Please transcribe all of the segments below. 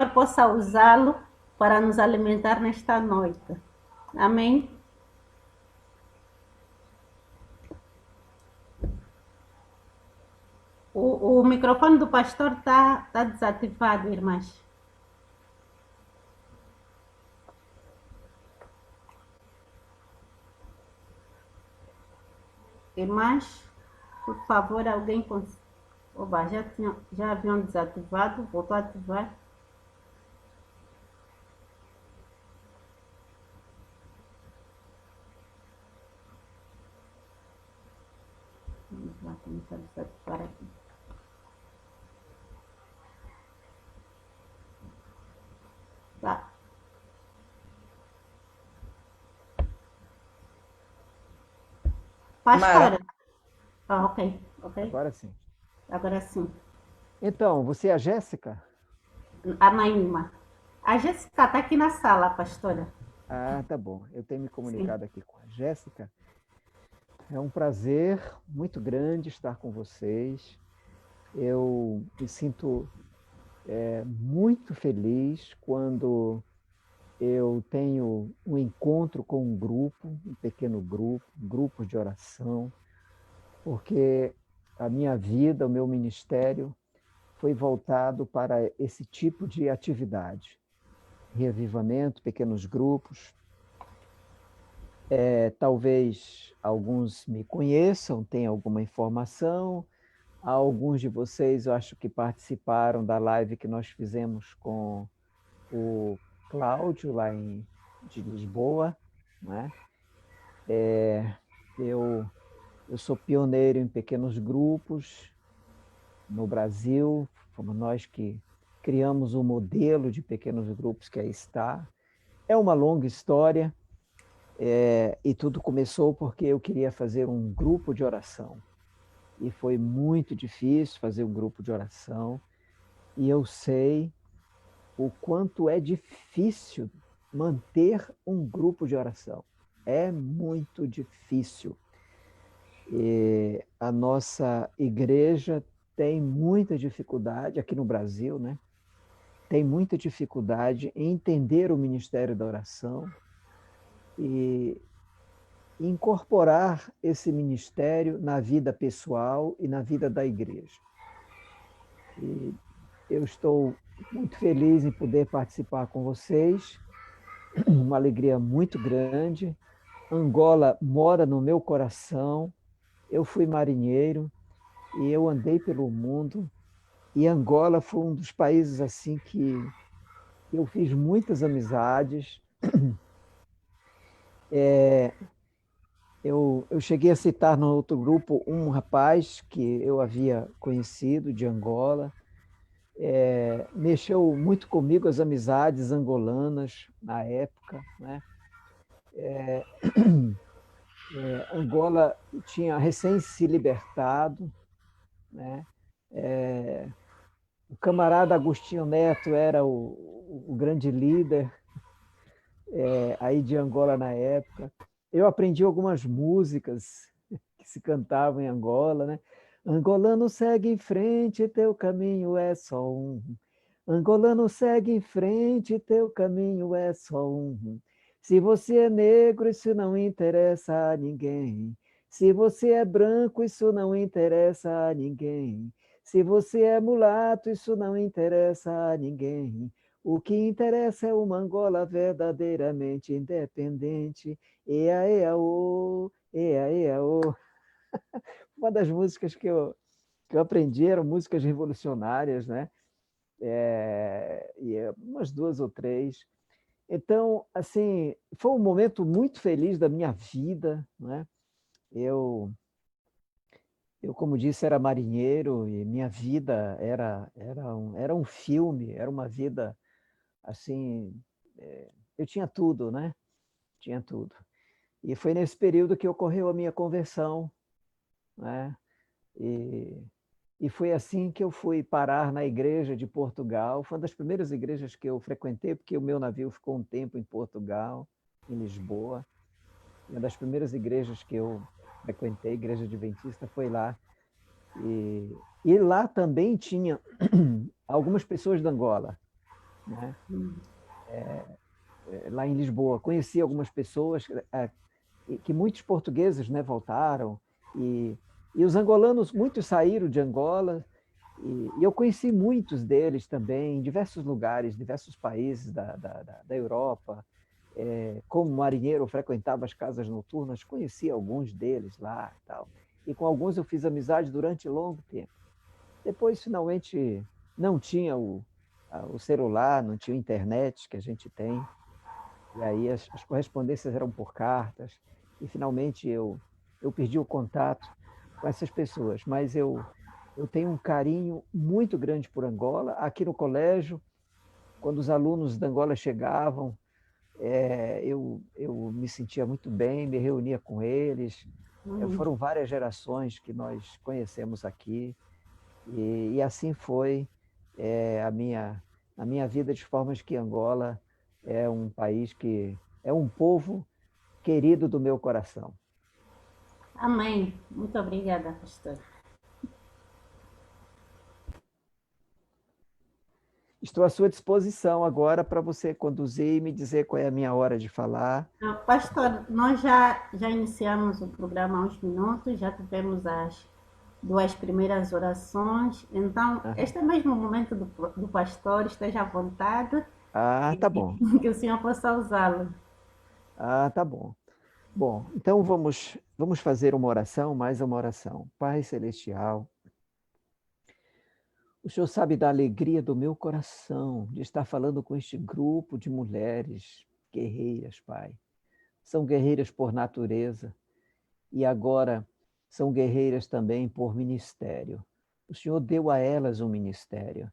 possa usá-lo para nos alimentar nesta noite. Amém? O microfone do pastor está desativado, irmãs. Irmãs, por favor, alguém Oba, já haviam desativado, voltou a ativar. Vamos lá começar a desativar aqui. Tá. Mara, Pastora. Ah, ok, ok. Agora sim. Agora sim. Então, você é a Jéssica? A Naíma. A Jéssica está aqui na sala, pastora. Ah, tá bom. Eu tenho me Sim. comunicado aqui com a Jéssica. É um prazer muito grande estar com vocês. Eu me sinto muito feliz quando eu tenho um encontro com um grupo, um pequeno grupo, grupos de oração, porque a minha vida, o meu ministério foi voltado para esse tipo de atividade. Reavivamento, pequenos grupos. Talvez alguns me conheçam, tenham alguma informação. Alguns de vocês, eu acho que participaram da live que nós fizemos com o Cláudio, de Lisboa. Né? Eu, eu sou pioneiro em pequenos grupos no Brasil. Fomos nós que criamos o modelo de pequenos grupos que aí está. É uma longa história. E tudo começou porque eu queria fazer um grupo de oração. E foi muito difícil fazer um grupo de oração. E eu sei o quanto é difícil manter um grupo de oração. É muito difícil. E a nossa igreja tem muita dificuldade, aqui no Brasil, né? Tem muita dificuldade em entender o ministério da oração e incorporar esse ministério na vida pessoal e na vida da igreja. E eu estou muito feliz em poder participar com vocês, uma alegria muito grande. Angola mora no meu coração. Eu fui marinheiro e eu andei pelo mundo, e Angola foi um dos países assim que eu fiz muitas amizades. Eu cheguei a citar no outro grupo um rapaz que eu havia conhecido de Angola. Mexeu muito comigo as amizades angolanas na época. Né? Angola tinha recém se libertado. Né? O camarada Agostinho Neto era o grande líder aí de Angola na época. Eu aprendi algumas músicas que se cantavam em Angola, né? Angolano segue em frente, teu caminho é só um. Angolano segue em frente, teu caminho é só um. Se você é negro, isso não interessa a ninguém. Se você é branco, isso não interessa a ninguém. Se você é mulato, isso não interessa a ninguém. O que interessa é uma Angola verdadeiramente independente. Ea, ea, ô, ea, ea, ô. Uma das músicas que eu aprendi eram músicas revolucionárias, né? Umas duas ou três. Então, assim, foi um momento muito feliz da minha vida, né? Eu, eu como disse, era marinheiro e minha vida era um filme, era uma vida assim, eu tinha tudo, né? Tinha tudo. E foi nesse período que ocorreu a minha conversão, né? E, e foi assim que eu fui parar na igreja de Portugal. Foi uma das primeiras igrejas que eu frequentei, porque o meu navio ficou um tempo em Portugal, em Lisboa. E uma das primeiras igrejas que eu frequentei, igreja adventista, foi lá. E lá também tinha algumas pessoas da Angola. né? Hum. Lá em Lisboa. Conheci algumas pessoas que muitos portugueses, né, voltaram e os angolanos, muitos saíram de Angola e eu conheci muitos deles também em diversos lugares, diversos países da Europa. Como marinheiro, eu frequentava as casas noturnas, conheci alguns deles lá e tal. E com alguns eu fiz amizade durante longo tempo. Depois, finalmente, não tinha o celular, não tinha a internet que a gente tem. E aí as correspondências eram por cartas. E finalmente eu perdi o contato com essas pessoas. Mas eu tenho um carinho muito grande por Angola. Aqui no colégio, quando os alunos da Angola chegavam, eu me sentia muito bem, me reunia com eles. Hum. Foram várias gerações que nós conhecemos aqui. E assim foi a minha vida, de formas que Angola é um país que é um povo querido do meu coração. Amém. Muito obrigada, pastor. Estou à sua disposição agora para você conduzir e me dizer qual é a minha hora de falar. Pastor, nós já iniciamos o programa há uns minutos, já tivemos as duas primeiras orações, então Aham. este é mesmo o momento do pastor, esteja à vontade, Ah, tá bom. que o Senhor possa usá-lo. Ah, tá bom. Bom, então vamos fazer uma oração, mais uma oração. Pai Celestial, o Senhor sabe da alegria do meu coração de estar falando com este grupo de mulheres guerreiras, Pai. São guerreiras por natureza e agora são guerreiras também por ministério. O Senhor deu a elas um ministério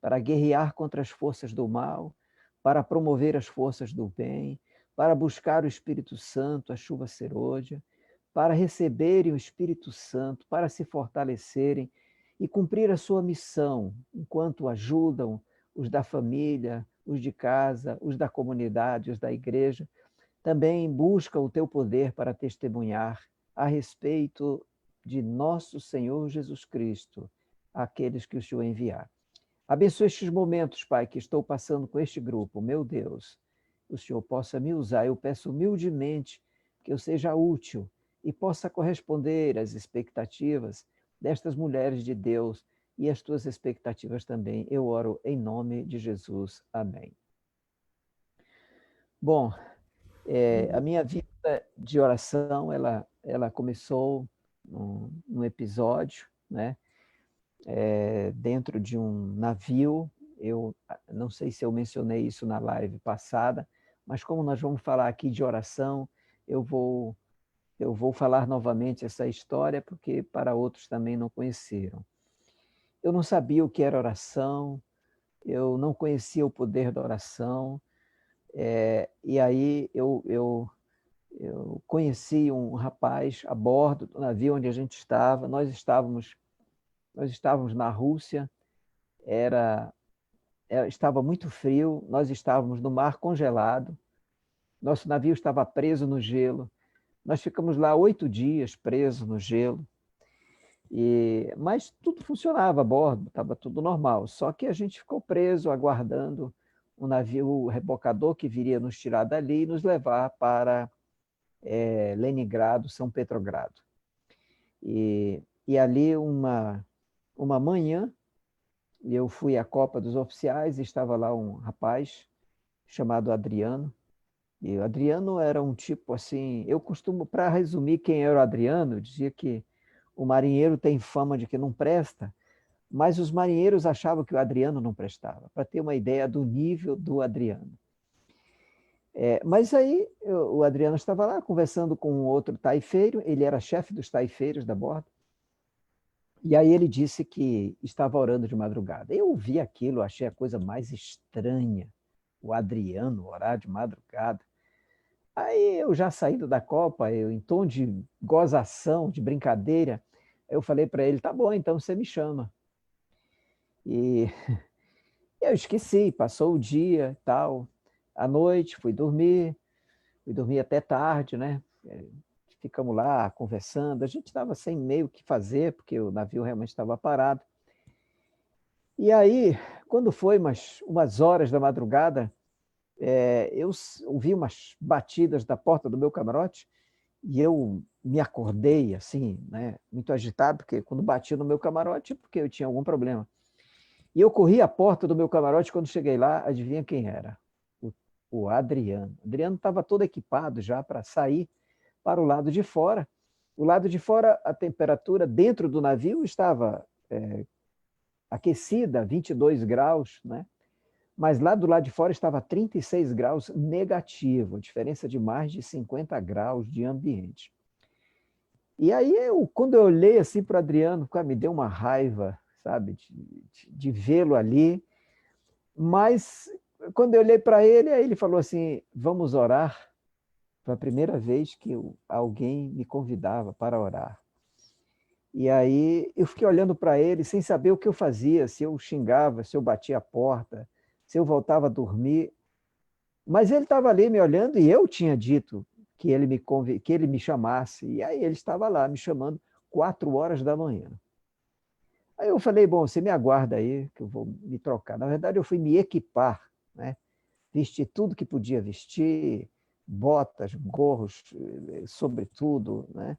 para guerrear contra as forças do mal, para promover as forças do bem, para buscar o Espírito Santo, a chuva serôdia, para receberem o Espírito Santo, para se fortalecerem e cumprir a sua missão, enquanto ajudam os da família, os de casa, os da comunidade, os da igreja. Também busca o teu poder para testemunhar a respeito de nosso Senhor Jesus Cristo, àqueles que o Senhor enviar. Abençoe estes momentos, Pai, que estou passando com este grupo. Meu Deus, o Senhor possa me usar. Eu peço humildemente que eu seja útil e possa corresponder às expectativas destas mulheres de Deus e às tuas expectativas também. Eu oro em nome de Jesus. Amém. Bom, a minha vida de oração, ela começou num episódio, né? Dentro de um navio. Eu não sei se eu mencionei isso na live passada, mas como nós vamos falar aqui de oração, eu vou, eu vou falar novamente essa história, porque para outros também não conheceram. Eu não sabia o que era oração, eu não conhecia o poder da oração, e aí eu conheci um rapaz a bordo do navio onde a gente estava. Nós estávamos na Rússia, era, estava muito frio, nós estávamos no mar congelado, nosso navio estava preso no gelo. Nós ficamos lá 8 dias presos no gelo, mas tudo funcionava a bordo, estava tudo normal. Só que a gente ficou preso, aguardando um navio rebocador que viria nos tirar dali e nos levar para Leningrado, São Petrogrado. E ali, uma manhã, eu fui à Copa dos Oficiais e estava lá um rapaz chamado Adriano. E o Adriano era um tipo assim, eu costumo, para resumir quem era o Adriano, eu dizia que o marinheiro tem fama de que não presta, mas os marinheiros achavam que o Adriano não prestava, para ter uma ideia do nível do Adriano. Mas aí o Adriano estava lá conversando com um outro taifeiro, ele era chefe dos taifeiros da bordo, e aí ele disse que estava orando de madrugada. Eu ouvi aquilo, achei a coisa mais estranha, o Adriano orar de madrugada. Aí eu já saindo da Copa, eu em tom de gozação, de brincadeira, eu falei para ele, tá bom, então você me chama. E eu esqueci, passou o dia e tal. À noite fui dormir até tarde, né? Ficamos lá conversando, a gente estava sem meio o que fazer, porque o navio realmente estava parado. E aí, quando foi umas horas da madrugada, eu ouvi umas batidas da porta do meu camarote e eu me acordei assim, né, muito agitado, porque quando batia no meu camarote, porque eu tinha algum problema. E eu corri à porta do meu camarote, quando cheguei lá, adivinha quem era? O, o Adriano. O Adriano estava todo equipado já para sair para o lado de fora. O lado de fora, a temperatura dentro do navio estava aquecida, 22 graus, né? Mas lá do lado de fora estava 36 graus negativo, diferença de mais de 50 graus de ambiente. E aí, quando eu olhei assim para o Adriano, cara, me deu uma raiva, sabe, de vê-lo ali. Mas quando eu olhei para ele, aí ele falou assim: vamos orar. Foi a primeira vez que alguém me convidava para orar. E aí eu fiquei olhando para ele sem saber o que eu fazia, se eu xingava, se eu batia a porta, se eu voltava a dormir. Mas ele estava ali me olhando e eu tinha dito que ele me chamasse. E aí ele estava lá me chamando 4 horas da manhã. Aí eu falei, bom, você me aguarda aí, que eu vou me trocar. Na verdade, eu fui me equipar, né? Vesti tudo que podia vestir, botas, gorros, sobretudo, né?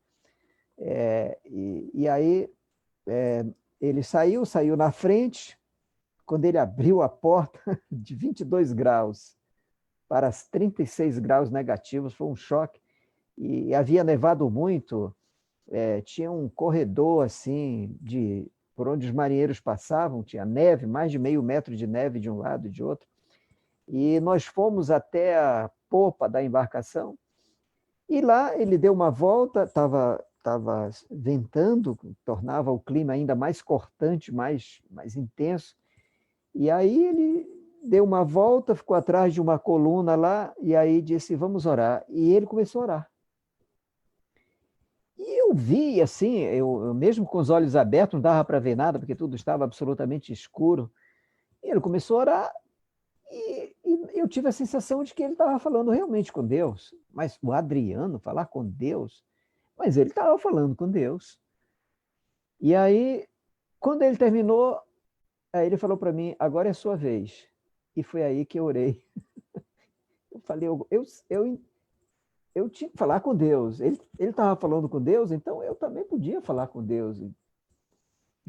E aí ele saiu na frente. Quando ele abriu a porta de 22 graus para 36 graus negativos, foi um choque. E havia nevado muito, tinha um corredor assim por onde os marinheiros passavam, tinha neve, mais de meio metro de neve de um lado e de outro. E nós fomos até a popa da embarcação e lá ele deu uma volta, estava ventando, tornava o clima ainda mais cortante, mais intenso. E aí ele deu uma volta, ficou atrás de uma coluna lá e aí disse, vamos orar. E ele começou a orar. E eu vi, assim, eu mesmo com os olhos abertos, não dava para ver nada, porque tudo estava absolutamente escuro. E ele começou a orar e eu tive a sensação de que ele estava falando realmente com Deus. Mas o Adriano falar com Deus? Mas ele estava falando com Deus. E aí, quando ele terminou, aí ele falou para mim, agora é a sua vez. E foi aí que eu orei. Eu falei, eu tinha que falar com Deus. Ele estava falando com Deus, então eu também podia falar com Deus. E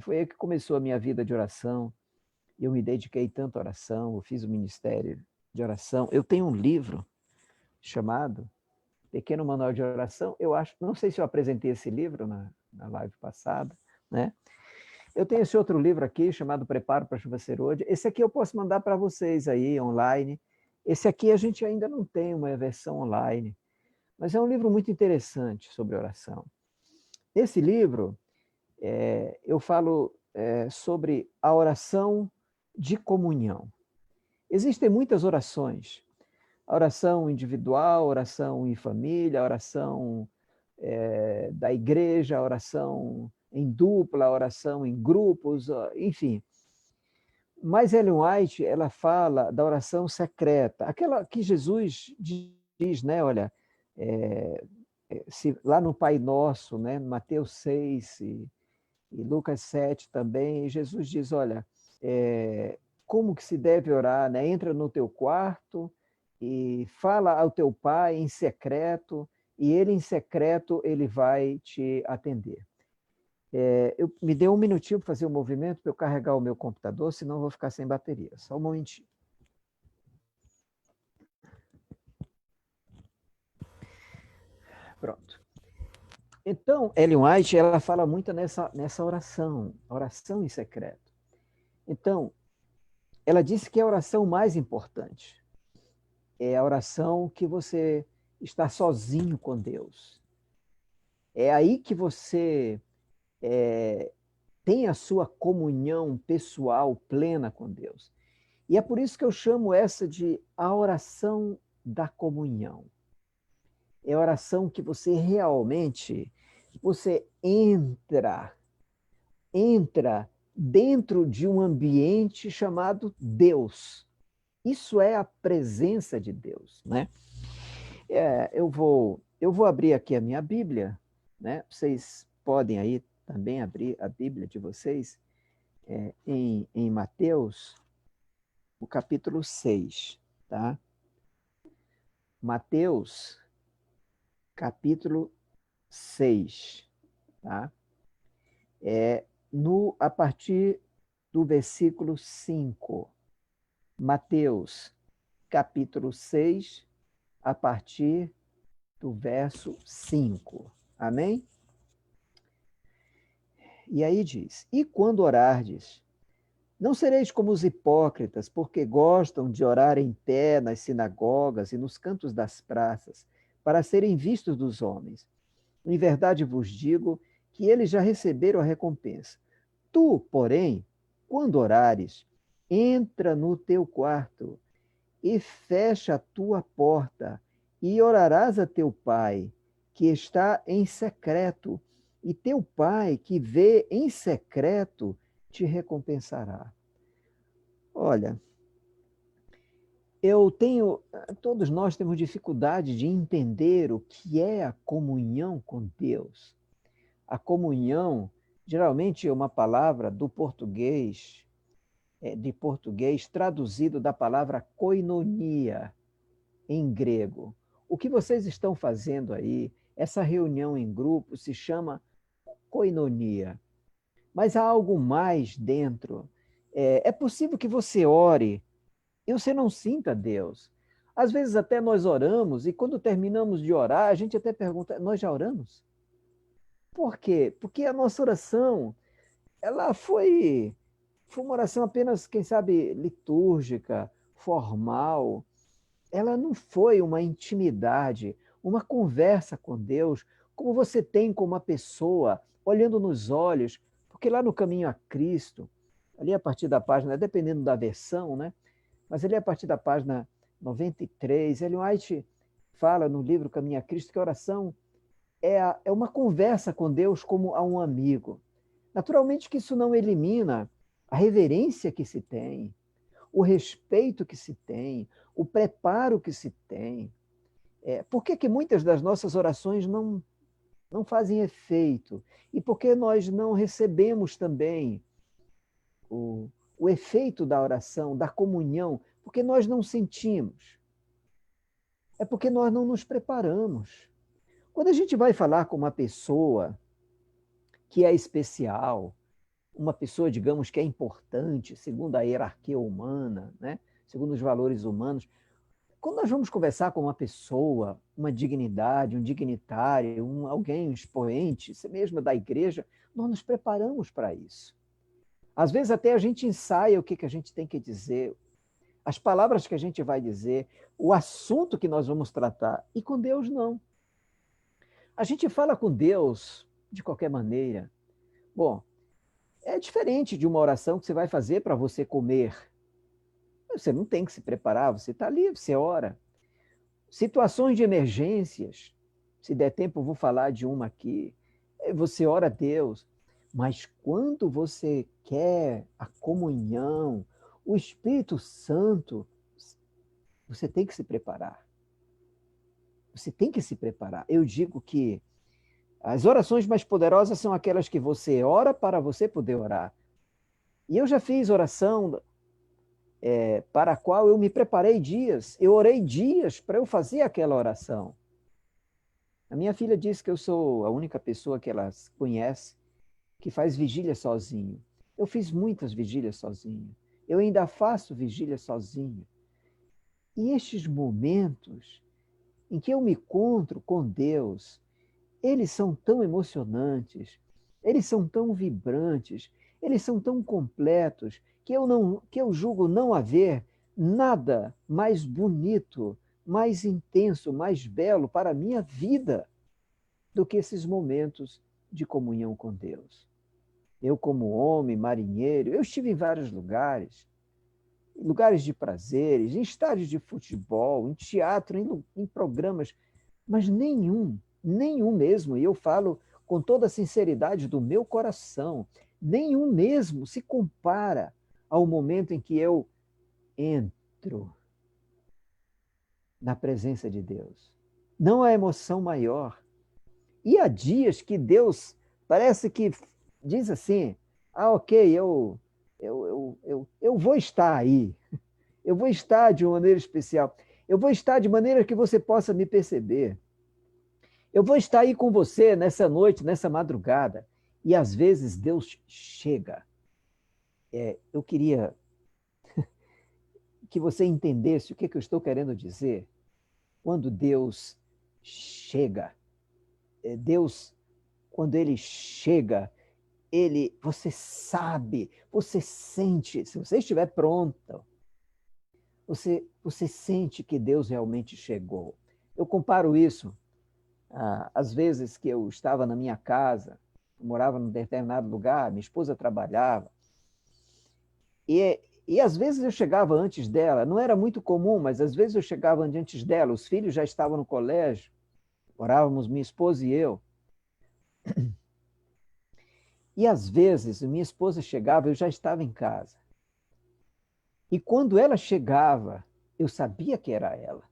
foi aí que começou a minha vida de oração. Eu me dediquei tanto à oração, eu fiz o ministério de oração. Eu tenho um livro chamado Pequeno Manual de Oração. Eu acho, não sei se eu apresentei esse livro na live passada, né? Eu tenho esse outro livro aqui chamado Preparo para a Chuva Serôdia. Esse aqui eu posso mandar para vocês aí online. Esse aqui a gente ainda não tem uma versão online, mas é um livro muito interessante sobre oração. Nesse livro, eu falo sobre a oração de comunhão. Existem muitas orações. A oração individual, a oração em família, a oração da igreja, a oração em dupla, a oração em grupos, enfim. Mas Ellen White, ela fala da oração secreta, aquela que Jesus diz, né? Olha, lá no Pai Nosso, né? Mateus 6 e Lucas 7 também, Jesus diz, olha, como que se deve orar, né? Entra no teu quarto e fala ao teu pai em secreto, e ele em secreto ele vai te atender. Me dê um minutinho para fazer um movimento para eu carregar o meu computador, senão eu vou ficar sem bateria. Só um momentinho. Pronto. Então, Ellen White, ela fala muito nessa oração, oração em secreto. Então, ela disse que é a oração mais importante. É a oração que você está sozinho com Deus. É aí que você tem a sua comunhão pessoal plena com Deus. E é por isso que eu chamo essa de a oração da comunhão. É a oração que você realmente entra dentro de um ambiente chamado Deus. Isso é a presença de Deus, né? Eu vou abrir aqui a minha Bíblia, né? Vocês podem aí também abrir a Bíblia de vocês em Mateus, o capítulo 6, tá? Mateus, capítulo 6, tá? A partir do versículo 5. Mateus, capítulo 6, a partir do verso 5. Amém? E aí diz: E quando orardes, não sereis como os hipócritas, porque gostam de orar em pé nas sinagogas e nos cantos das praças, para serem vistos dos homens. Em verdade vos digo que eles já receberam a recompensa. Tu, porém, quando orares, entra no teu quarto e fecha a tua porta, e orarás a teu pai, que está em secreto, e teu pai, que vê em secreto, te recompensará. Olha, todos nós temos dificuldade de entender o que é a comunhão com Deus. A comunhão, geralmente, é uma palavra do português, de português, traduzido da palavra koinonia, em grego. O que vocês estão fazendo aí, essa reunião em grupo, se chama koinonia. Mas há algo mais dentro. É possível que você ore e você não sinta Deus. Às vezes até nós oramos e quando terminamos de orar, a gente até pergunta, nós já oramos? Por quê? Porque a nossa oração, ela foi uma oração apenas, quem sabe, litúrgica, formal. Ela não foi uma intimidade, uma conversa com Deus, como você tem com uma pessoa, olhando nos olhos, porque lá no Caminho a Cristo, ali a partir da página, dependendo da versão, né? Mas ali a partir da página 93, Ellen White fala no livro Caminho a Cristo que a oração é uma conversa com Deus como a um amigo. Naturalmente que isso não elimina a reverência que se tem, o respeito que se tem, o preparo que se tem. Por que muitas das nossas orações não fazem efeito? E por que nós não recebemos também o efeito da oração, da comunhão? Porque nós não sentimos. É porque nós não nos preparamos. Quando a gente vai falar com uma pessoa que é especial, uma pessoa, digamos, que é importante, segundo a hierarquia humana, né? Segundo os valores humanos, quando nós vamos conversar com uma pessoa, uma dignidade, um dignitário, alguém, um expoente, mesmo da igreja, nós nos preparamos para isso. Às vezes até a gente ensaia o que a gente tem que dizer, as palavras que a gente vai dizer, o assunto que nós vamos tratar. E com Deus, não. A gente fala com Deus de qualquer maneira. Bom, é diferente de uma oração que você vai fazer para você comer. Você não tem que se preparar, você está ali, você ora. Situações de emergências, se der tempo eu vou falar de uma aqui, você ora a Deus, mas quando você quer a comunhão, o Espírito Santo, você tem que se preparar. Você tem que se preparar. Eu digo que as orações mais poderosas são aquelas que você ora para você poder orar. E eu já fiz oração para a qual eu me preparei dias, eu orei dias para eu fazer aquela oração. A minha filha disse que eu sou a única pessoa que ela conhece que faz vigília sozinho. Eu fiz muitas vigílias sozinho. Eu ainda faço vigília sozinho. E estes momentos em que eu me encontro com Deus, eles são tão emocionantes, eles são tão vibrantes, eles são tão completos, que eu julgo não haver nada mais bonito, mais intenso, mais belo para a minha vida do que esses momentos de comunhão com Deus. Eu, como homem, marinheiro, eu estive em vários lugares, lugares de prazeres, em estádios de futebol, em teatro, em programas, mas nenhum mesmo, e eu falo com toda a sinceridade do meu coração, nenhum mesmo se compara ao momento em que eu entro na presença de Deus. Não há emoção maior. E há dias que Deus parece que diz assim, ok, eu eu vou estar aí, eu vou estar de uma maneira especial, eu vou estar de maneira que você possa me perceber. Eu vou estar aí com você nessa noite, nessa madrugada. E às vezes Deus chega. Eu queria que você entendesse o que eu estou querendo dizer. Quando Deus chega, Deus, quando Ele chega, você sabe, você sente, se você estiver pronto, você sente que Deus realmente chegou. Eu comparo isso às vezes que eu estava na minha casa, morava num determinado lugar, minha esposa trabalhava, e às vezes eu chegava antes dela, não era muito comum, mas às vezes eu chegava antes dela, os filhos já estavam no colégio, morávamos minha esposa e eu, e às vezes minha esposa chegava, eu já estava em casa. E quando ela chegava, eu sabia que era ela.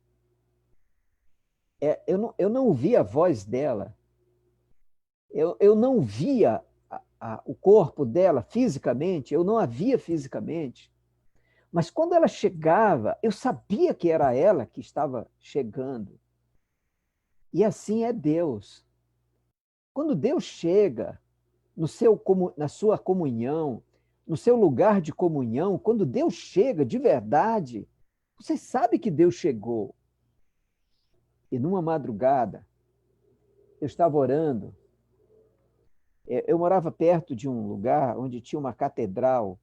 Eu não ouvia a voz dela, eu não via o corpo dela fisicamente, eu não a via fisicamente, mas quando ela chegava, eu sabia que era ela que estava chegando. E assim é Deus. Quando Deus chega na sua comunhão, no seu lugar de comunhão, quando Deus chega de verdade, você sabe que Deus chegou. E numa madrugada, eu estava orando, eu morava perto de um lugar onde tinha uma catedral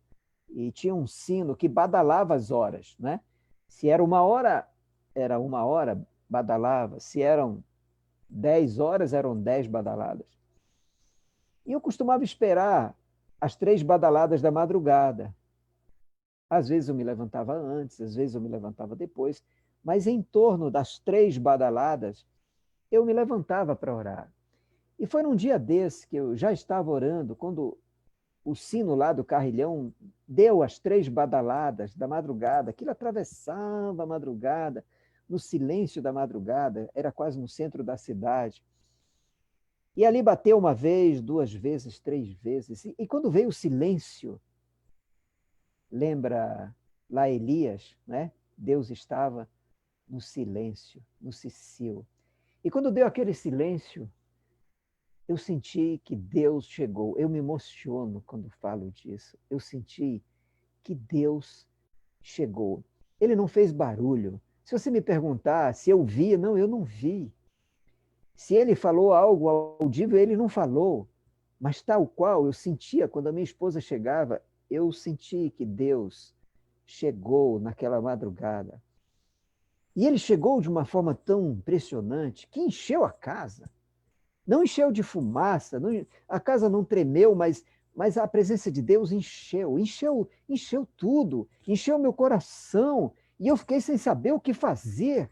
e tinha um sino que badalava as horas, né? Se era 1 hora, badalava. Se eram 10 horas, eram 10 badaladas. E eu costumava esperar as 3 badaladas da madrugada. Às vezes eu me levantava antes, às vezes eu me levantava depois, mas em torno das 3 badaladas, eu me levantava para orar. E foi num dia desse que eu já estava orando, quando o sino lá do carrilhão deu as 3 badaladas da madrugada, aquilo atravessava a madrugada, no silêncio da madrugada, era quase no centro da cidade. E ali bateu 1 vez, 2 vezes, 3 vezes. E quando veio o silêncio, lembra lá Elias, né? Deus estava no silêncio, no cicio. E quando deu aquele silêncio, eu senti que Deus chegou. Eu me emociono quando falo disso. Eu senti que Deus chegou. Ele não fez barulho. Se você me perguntar se eu vi, não, eu não vi. Se ele falou algo audível, ele não falou. Mas tal qual eu sentia quando a minha esposa chegava, eu senti que Deus chegou naquela madrugada. E ele chegou de uma forma tão impressionante que encheu a casa. Não encheu de fumaça, a casa não tremeu, mas a presença de Deus encheu tudo, encheu meu coração, e eu fiquei sem saber o que fazer.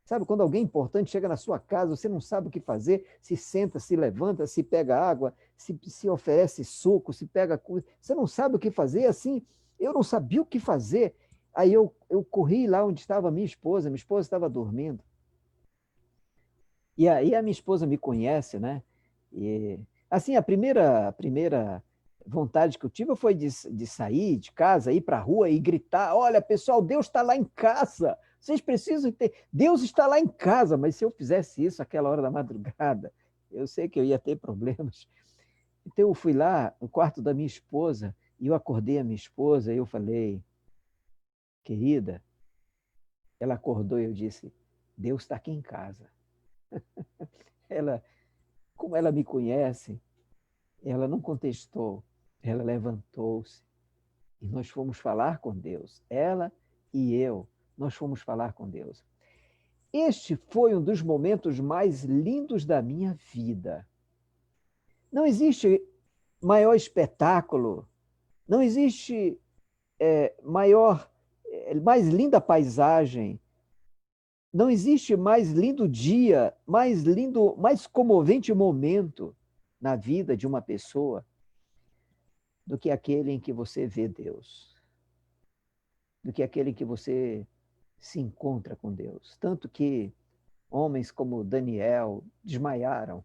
Sabe, quando alguém importante chega na sua casa, você não sabe o que fazer, se senta, se levanta, se pega água, se oferece suco, se pega coisa, você não sabe o que fazer, assim, eu não sabia o que fazer. Aí eu corri lá onde estava minha esposa estava dormindo. E aí a minha esposa me conhece, né? E, assim, a primeira vontade que eu tive foi de sair de casa, ir para a rua e gritar: olha, pessoal, Deus está lá em casa. Vocês precisam ter. Deus está lá em casa, mas se eu fizesse isso àquela hora da madrugada, eu sei que eu ia ter problemas. Então eu fui lá no quarto da minha esposa e eu acordei a minha esposa e eu falei: querida, ela acordou e eu disse: Deus está aqui em casa. Ela, como ela me conhece, ela não contestou, ela levantou-se e nós fomos falar com Deus. Ela e eu, nós fomos falar com Deus. Este foi um dos momentos mais lindos da minha vida. Não existe maior espetáculo, não existe mais linda paisagem, não existe mais lindo dia, mais lindo, mais comovente momento na vida de uma pessoa do que aquele em que você vê Deus, do que aquele em que você se encontra com Deus. Tanto que homens como Daniel desmaiaram,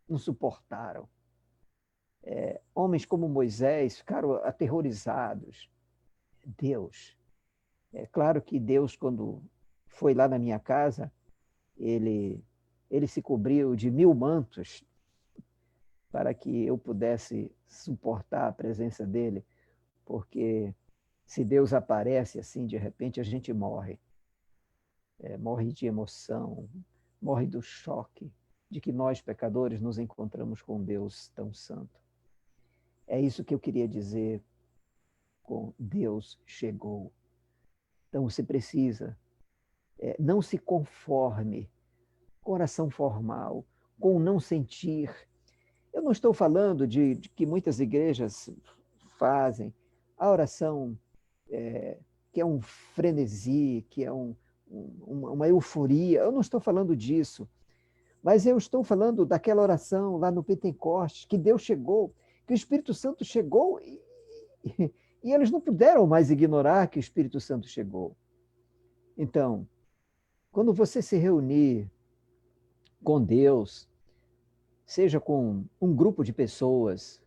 não suportaram. Homens como Moisés ficaram aterrorizados. Deus. É claro que Deus, quando foi lá na minha casa, ele se cobriu de 1000 mantos para que eu pudesse suportar a presença dele, porque se Deus aparece assim, de repente, a gente morre. Morre de emoção, morre do choque de que nós, pecadores, nos encontramos com Deus tão santo. É isso que eu queria dizer com Deus chegou. Então você precisa, não se conforme com oração formal, com o não sentir. Eu não estou falando de que muitas igrejas fazem a oração que é um frenesi, que é uma euforia. Eu não estou falando disso. Mas eu estou falando daquela oração lá no Pentecostes, que Deus chegou, que o Espírito Santo chegou e eles não puderam mais ignorar que o Espírito Santo chegou. Então, quando você se reunir com Deus, seja com um grupo de pessoas,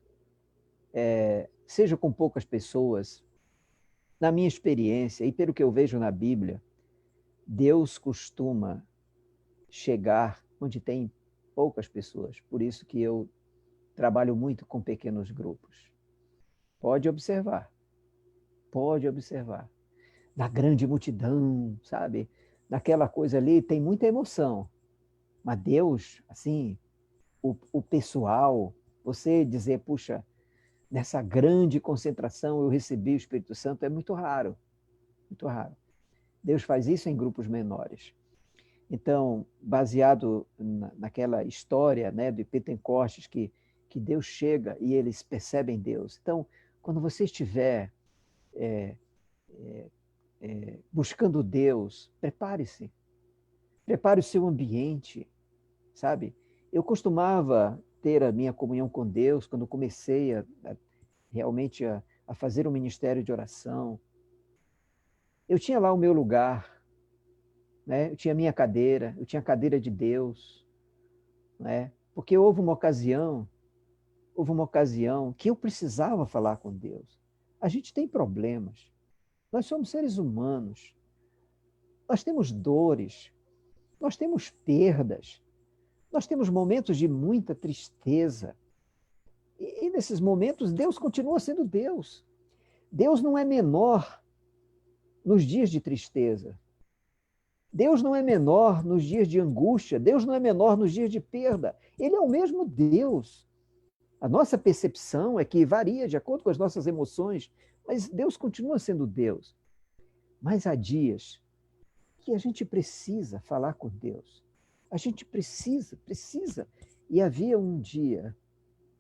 seja com poucas pessoas, na minha experiência e pelo que eu vejo na Bíblia, Deus costuma chegar onde tem poucas pessoas. Por isso que eu trabalho muito com pequenos grupos. Pode observar, pode observar. Na grande multidão, sabe? Naquela coisa ali tem muita emoção. Mas Deus, assim, o pessoal, você dizer, puxa, nessa grande concentração eu recebi o Espírito Santo, é muito raro, muito raro. Deus faz isso em grupos menores. Então, baseado naquela história, né, de Pentecostes, que Deus chega e eles percebem Deus. Então, quando você estiver buscando Deus, prepare-se. Prepare o seu ambiente, sabe? Eu costumava ter a minha comunhão com Deus quando comecei realmente a fazer um ministério de oração. Eu tinha lá o meu lugar, né? Eu tinha a minha cadeira, eu tinha a cadeira de Deus, né? Porque houve uma ocasião que eu precisava falar com Deus. A gente tem problemas, nós somos seres humanos, nós temos dores, nós temos perdas, nós temos momentos de muita tristeza. E nesses momentos, Deus continua sendo Deus. Deus não é menor nos dias de tristeza. Deus não é menor nos dias de angústia. Deus não é menor nos dias de perda. Ele é o mesmo Deus. A nossa percepção é que varia de acordo com as nossas emoções, mas Deus continua sendo Deus. Mas há dias que a gente precisa falar com Deus. A gente precisa. E havia um dia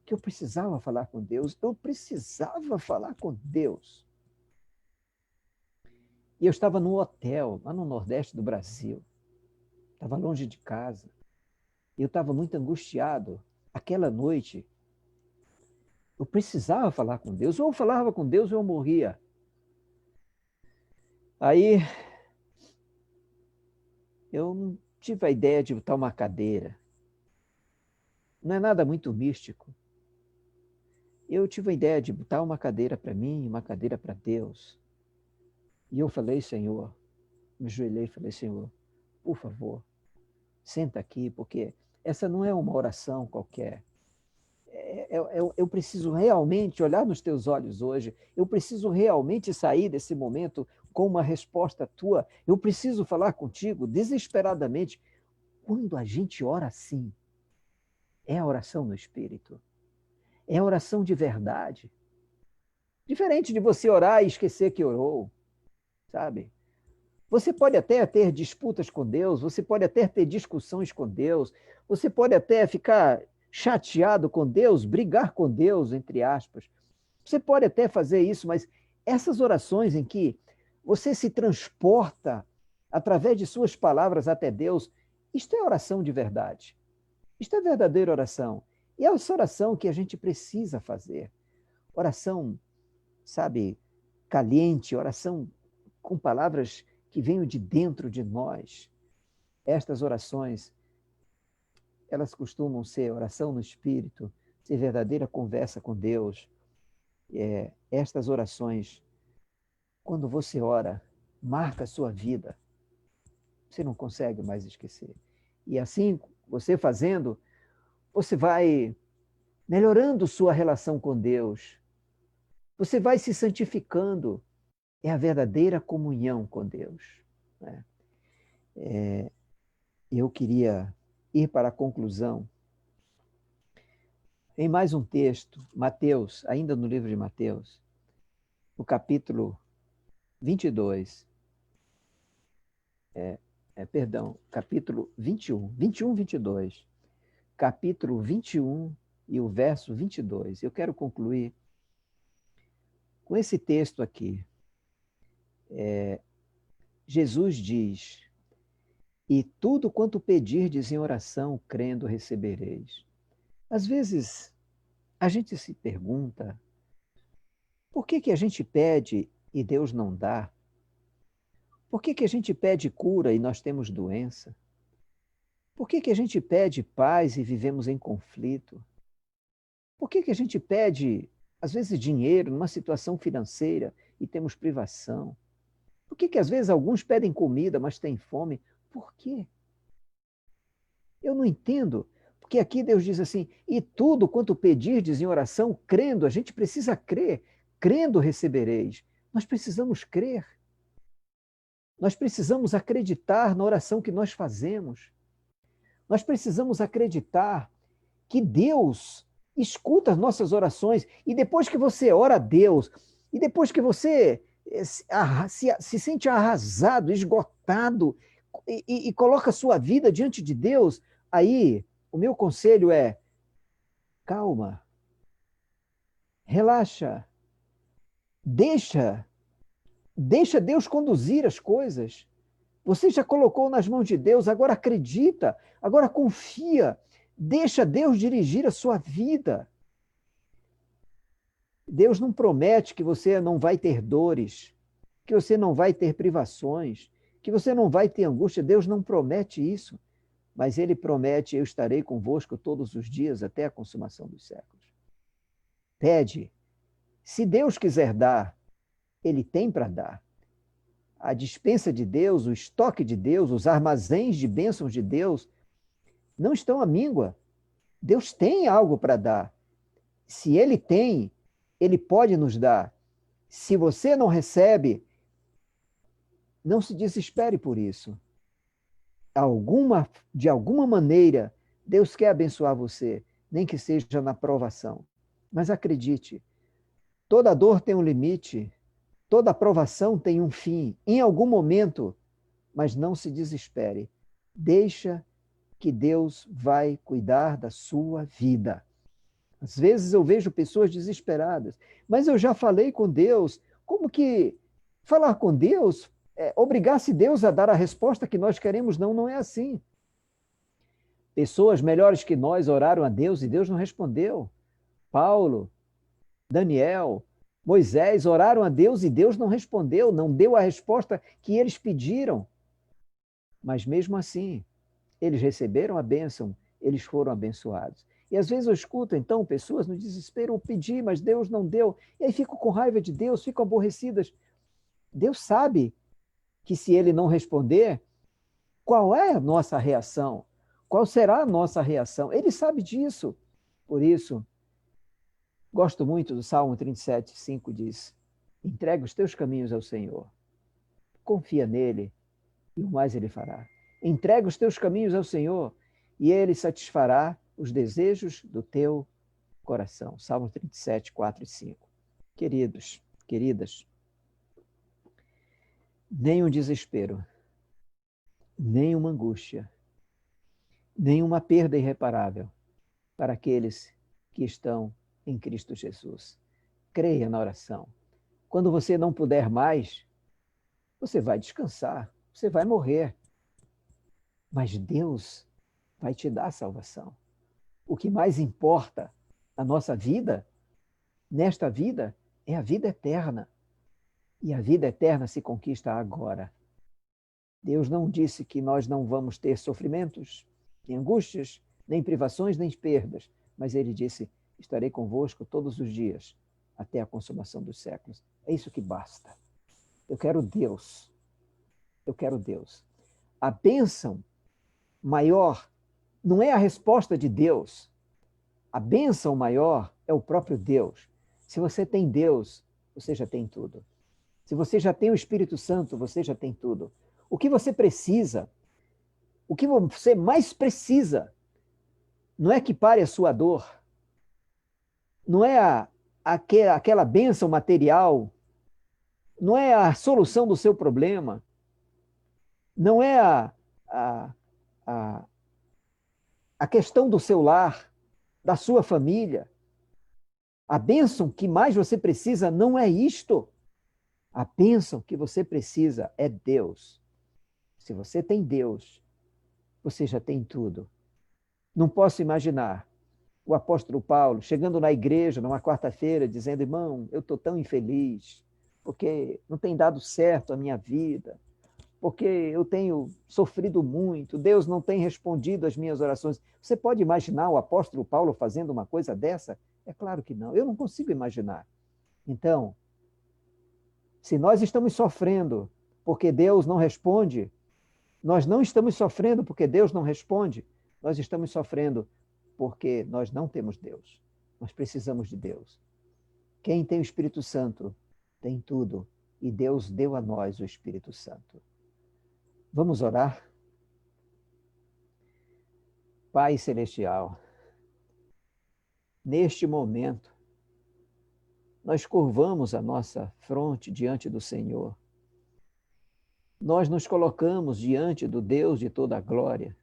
que eu precisava falar com Deus, eu precisava falar com Deus. E eu estava num hotel, lá no Nordeste do Brasil, estava longe de casa, eu estava muito angustiado. Aquela noite, eu precisava falar com Deus, ou eu falava com Deus ou eu morria. Aí, eu tive a ideia de botar uma cadeira. Não é nada muito místico. Eu tive a ideia de botar uma cadeira para mim e uma cadeira para Deus. E eu falei, Senhor, me ajoelhei e falei, Senhor, por favor, senta aqui, porque essa não é uma oração qualquer. Eu preciso realmente olhar nos teus olhos hoje, eu preciso realmente sair desse momento com uma resposta tua, eu preciso falar contigo desesperadamente. Quando a gente ora assim, é a oração no Espírito, é a oração de verdade. Diferente de você orar e esquecer que orou, sabe? Você pode até ter disputas com Deus, você pode até ter discussões com Deus, você pode até ficar chateado com Deus, brigar com Deus, entre aspas. Você pode até fazer isso, mas essas orações em que você se transporta através de suas palavras até Deus, isto é oração de verdade. Isto é verdadeira oração. E é essa oração que a gente precisa fazer. Oração, sabe, caliente, oração com palavras que venham de dentro de nós. Estas orações, elas costumam ser oração no Espírito, ser verdadeira conversa com Deus. Estas orações quando você ora, marca a sua vida. Você não consegue mais esquecer. E assim, você fazendo, você vai melhorando sua relação com Deus. Você vai se santificando. É a verdadeira comunhão com Deus, né? Eu queria ir para a conclusão em mais um texto, Mateus, ainda no livro de Mateus, no capítulo 22, capítulo 21, 22, capítulo 21 e o verso 22. Eu quero concluir com esse texto aqui. Jesus diz: e tudo quanto pedirdes em oração, crendo, recebereis. Às vezes, a gente se pergunta, por que a gente pede e Deus não dá? Por que a gente pede cura e nós temos doença? Por que a gente pede paz e vivemos em conflito? Por que a gente pede, às vezes, dinheiro numa situação financeira e temos privação? Por que às vezes alguns pedem comida, mas têm fome? Por quê? Eu não entendo. Porque aqui Deus diz assim: e tudo quanto pedirdes em oração, crendo, a gente precisa crer, crendo recebereis. Nós precisamos crer. Nós precisamos acreditar na oração que nós fazemos. Nós precisamos acreditar que Deus escuta as nossas orações. E depois que você ora a Deus, e depois que você se sente arrasado, esgotado, e coloca a sua vida diante de Deus, aí o meu conselho é: calma, relaxa, deixa Deus conduzir as coisas. Você já colocou nas mãos de Deus, agora acredita, agora confia, deixa Deus dirigir a sua vida. Deus não promete que você não vai ter dores, que você não vai ter privações, que você não vai ter angústia. Deus não promete isso, mas Ele promete: eu estarei convosco todos os dias até a consumação dos séculos. Pede. Se Deus quiser dar, Ele tem para dar. A despensa de Deus, o estoque de Deus, os armazéns de bênçãos de Deus não estão à míngua. Deus tem algo para dar. Se Ele tem, Ele pode nos dar. Se você não recebe, não se desespere por isso. De alguma maneira, Deus quer abençoar você, nem que seja na provação. Mas acredite, toda dor tem um limite, toda provação tem um fim, em algum momento, mas não se desespere. Deixa que Deus vai cuidar da sua vida. Às vezes eu vejo pessoas desesperadas, mas eu já falei com Deus. Como que falar com Deus obrigasse Deus a dar a resposta que nós queremos? Não, não é assim. Pessoas melhores que nós oraram a Deus e Deus não respondeu. Paulo, Daniel, Moisés oraram a Deus e Deus não respondeu, não deu a resposta que eles pediram. Mas mesmo assim, eles receberam a bênção, eles foram abençoados. E às vezes eu escuto, então, pessoas no desespero: eu pedi, mas Deus não deu. E aí ficam com raiva de Deus, ficam aborrecidas. Deus sabe que se Ele não responder, qual é a nossa reação? Qual será a nossa reação? Ele sabe disso. Por isso, gosto muito do Salmo 37, 5, diz: entrega os teus caminhos ao Senhor, confia nele e o mais Ele fará. Entrega os teus caminhos ao Senhor e Ele satisfará os desejos do teu coração. Salmo 37, 4 e 5. Queridos, queridas, nem um desespero, nem uma angústia, nem uma perda irreparável para aqueles que estão em Cristo Jesus. Creia na oração. Quando você não puder mais, você vai descansar, você vai morrer. Mas Deus vai te dar a salvação. O que mais importa na nossa vida, nesta vida, é a vida eterna. E a vida eterna se conquista agora. Deus não disse que nós não vamos ter sofrimentos, nem angústias, nem privações, nem perdas. Mas Ele disse: estarei convosco todos os dias, até a consumação dos séculos. É isso que basta. Eu quero Deus. Eu quero Deus. A bênção maior não é a resposta de Deus. A bênção maior é o próprio Deus. Se você tem Deus, você já tem tudo. Se você já tem o Espírito Santo, você já tem tudo. O que você precisa, o que você mais precisa, não é que pare a sua dor, não é aquela bênção material, não é a solução do seu problema, não é a, a, a questão do seu lar, da sua família. A bênção que mais você precisa não é isto. A bênção que você precisa é Deus. Se você tem Deus, você já tem tudo. Não posso imaginar o apóstolo Paulo chegando na igreja numa quarta-feira dizendo: irmão, eu estou tão infeliz porque não tem dado certo a minha vida, porque eu tenho sofrido muito, Deus não tem respondido às minhas orações. Você pode imaginar o apóstolo Paulo fazendo uma coisa dessa? É claro que não, eu não consigo imaginar. Então, se nós estamos sofrendo porque Deus não responde, nós não estamos sofrendo porque Deus não responde, nós estamos sofrendo porque nós não temos Deus. Nós precisamos de Deus. Quem tem o Espírito Santo tem tudo, e Deus deu a nós o Espírito Santo. Vamos orar? Pai Celestial, neste momento, nós curvamos a nossa fronte diante do Senhor. Nós nos colocamos diante do Deus de toda a glória,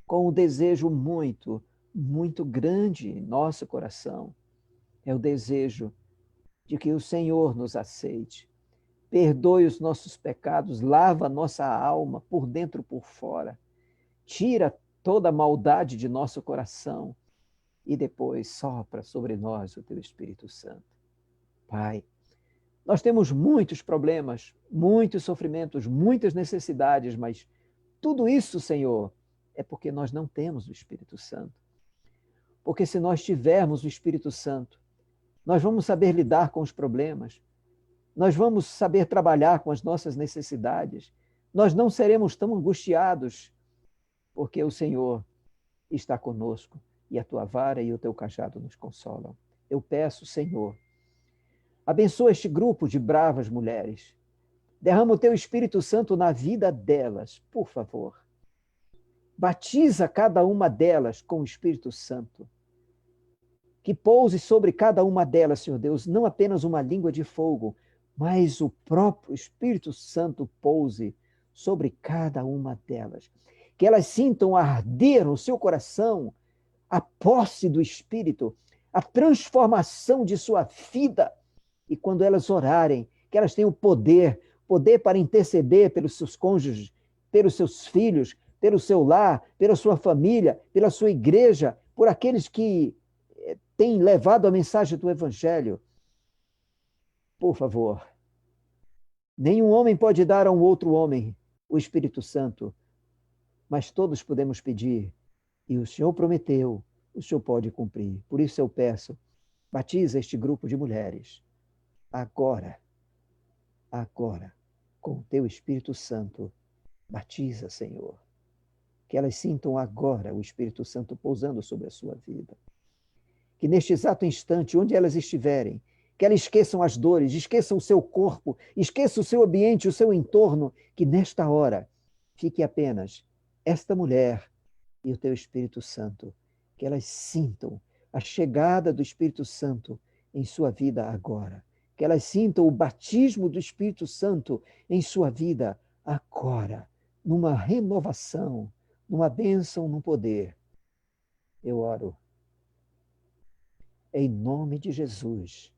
com um desejo muito, muito grande em nosso coração. É o desejo de que o Senhor nos aceite, perdoe os nossos pecados, lava a nossa alma por dentro e por fora, tira toda a maldade de nosso coração e depois sopra sobre nós o teu Espírito Santo. Pai, nós temos muitos problemas, muitos sofrimentos, muitas necessidades, mas tudo isso, Senhor, é porque nós não temos o Espírito Santo. Porque se nós tivermos o Espírito Santo, nós vamos saber lidar com os problemas, nós vamos saber trabalhar com as nossas necessidades, nós não seremos tão angustiados, porque o Senhor está conosco e a tua vara e o teu cajado nos consolam. Eu peço, Senhor, abençoa este grupo de bravas mulheres, derrama o teu Espírito Santo na vida delas, por favor. Batiza cada uma delas com o Espírito Santo. Que pouse sobre cada uma delas, Senhor Deus, não apenas uma língua de fogo, mas o próprio Espírito Santo pouse sobre cada uma delas. Que elas sintam arder no seu coração a posse do Espírito, a transformação de sua vida. E quando elas orarem, que elas tenham poder para interceder pelos seus cônjuges, pelos seus filhos, pelo seu lar, pela sua família, pela sua igreja, por aqueles que têm levado a mensagem do Evangelho. Por favor, nenhum homem pode dar a um outro homem o Espírito Santo, mas todos podemos pedir, e o Senhor prometeu, o Senhor pode cumprir. Por isso eu peço, batiza este grupo de mulheres, agora, com o teu Espírito Santo, batiza, Senhor. Que elas sintam agora o Espírito Santo pousando sobre a sua vida. Que neste exato instante, onde elas estiverem, que elas esqueçam as dores, esqueçam o seu corpo, esqueçam o seu ambiente, o seu entorno, que nesta hora fique apenas esta mulher e o teu Espírito Santo, que elas sintam a chegada do Espírito Santo em sua vida agora, que elas sintam o batismo do Espírito Santo em sua vida agora, numa renovação, numa bênção, num poder. Eu oro em nome de Jesus.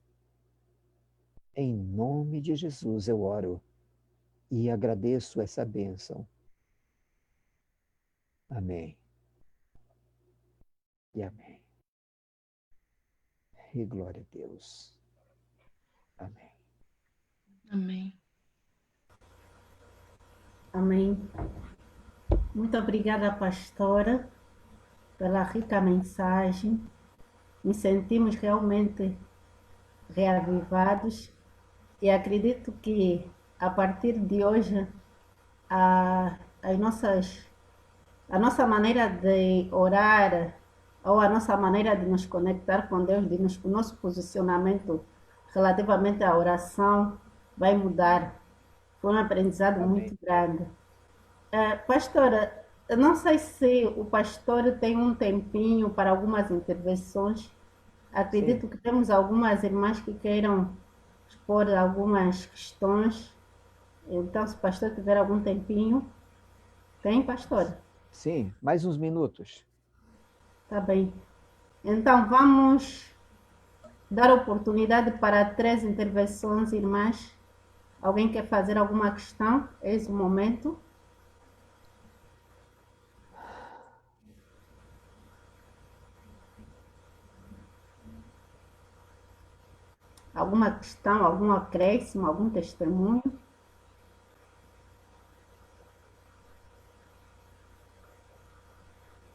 Em nome de Jesus eu oro e agradeço essa bênção. Amém. E amém. E glória a Deus. Amém. Amém. Amém. Muito obrigada, pastora, pela rica mensagem. Nos sentimos realmente reavivados E acredito que a partir de hoje as nossas, a nossa maneira de orar ou a nossa maneira de nos conectar com Deus, o nosso posicionamento relativamente à oração vai mudar. Foi um aprendizado Amém. muito grande. Pastora, eu não sei se o pastor tem um tempinho para algumas intervenções. Sim. Acredito que temos algumas irmãs que queiram expor algumas questões. Então, se o pastor tiver algum tempinho, tem, pastor? Sim, mais uns minutos. Tá bem. Então, vamos dar oportunidade para 3 intervenções, irmãs. Alguém quer fazer alguma questão? Esse é o momento. Alguma questão, algum acréscimo, algum testemunho?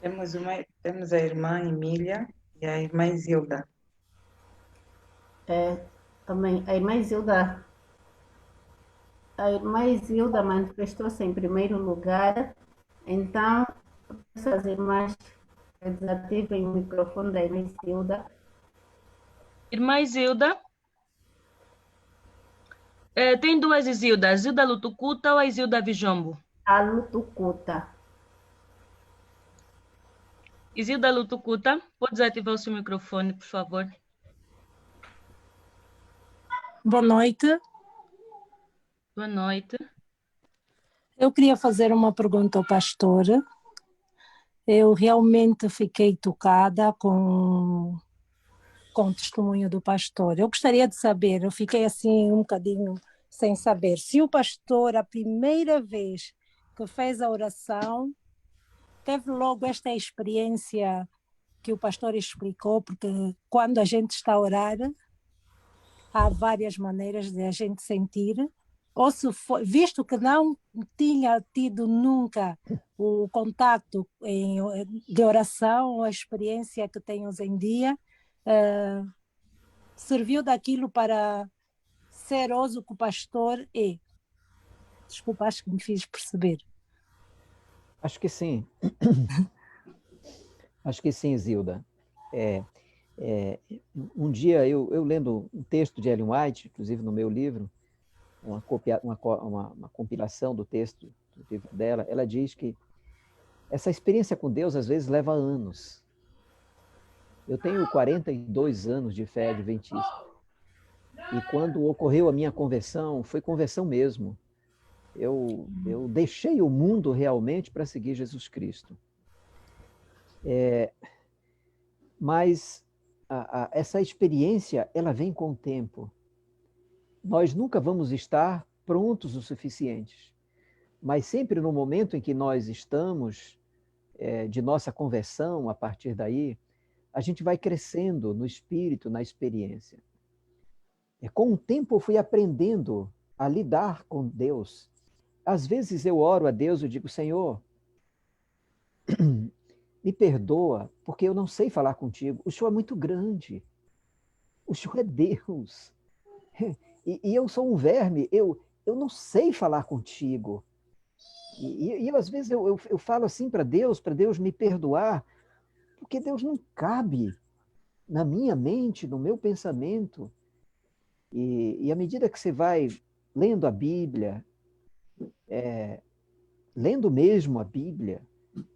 Temos a irmã Emília e a irmã Isilda. Também a irmã Isilda manifestou-se em primeiro lugar. Então, essas irmãs desativem o microfone da irmã Isilda. Irmã Isilda, tem duas Isildas, Isilda Lutucuta ou a Isilda Vijombo? A Lutucuta. Isilda Lutucuta, pode desativar o seu microfone, por favor? Boa noite. Boa noite. Eu queria fazer uma pergunta ao pastor. Eu realmente fiquei tocada com o testemunho do pastor. Eu gostaria de saber, eu fiquei assim um bocadinho sem saber, se o pastor, a primeira vez que fez a oração, teve logo esta experiência que o pastor explicou, porque quando a gente está a orar, há várias maneiras de a gente sentir, ou se foi, visto que não tinha tido nunca o contacto de oração, a experiência que tem hoje em dia, serviu daquilo para ser hoje o que o pastor é. Desculpa, acho que me fiz perceber. Acho que sim. Acho que sim, Zilda. Um dia, eu lendo um texto de Ellen White, inclusive no meu livro, uma compilação do texto do livro dela, ela diz que essa experiência com Deus, às vezes, leva anos. Eu tenho 42 anos de fé adventista. E quando ocorreu a minha conversão, foi conversão mesmo. Eu deixei o mundo realmente para seguir Jesus Cristo. Mas essa experiência, ela vem com o tempo. Nós nunca vamos estar prontos o suficientes, mas sempre no momento em que nós estamos, de nossa conversão, a partir daí, a gente vai crescendo no espírito, na experiência. Com o tempo eu fui aprendendo a lidar com Deus. Às vezes eu oro a Deus e digo, Senhor, me perdoa, porque eu não sei falar contigo. O Senhor é muito grande. O Senhor é Deus. E eu sou um verme, eu não sei falar contigo. E às vezes eu falo assim para Deus me perdoar, porque Deus não cabe na minha mente, no meu pensamento. E à medida que você vai lendo a Bíblia, lendo mesmo a Bíblia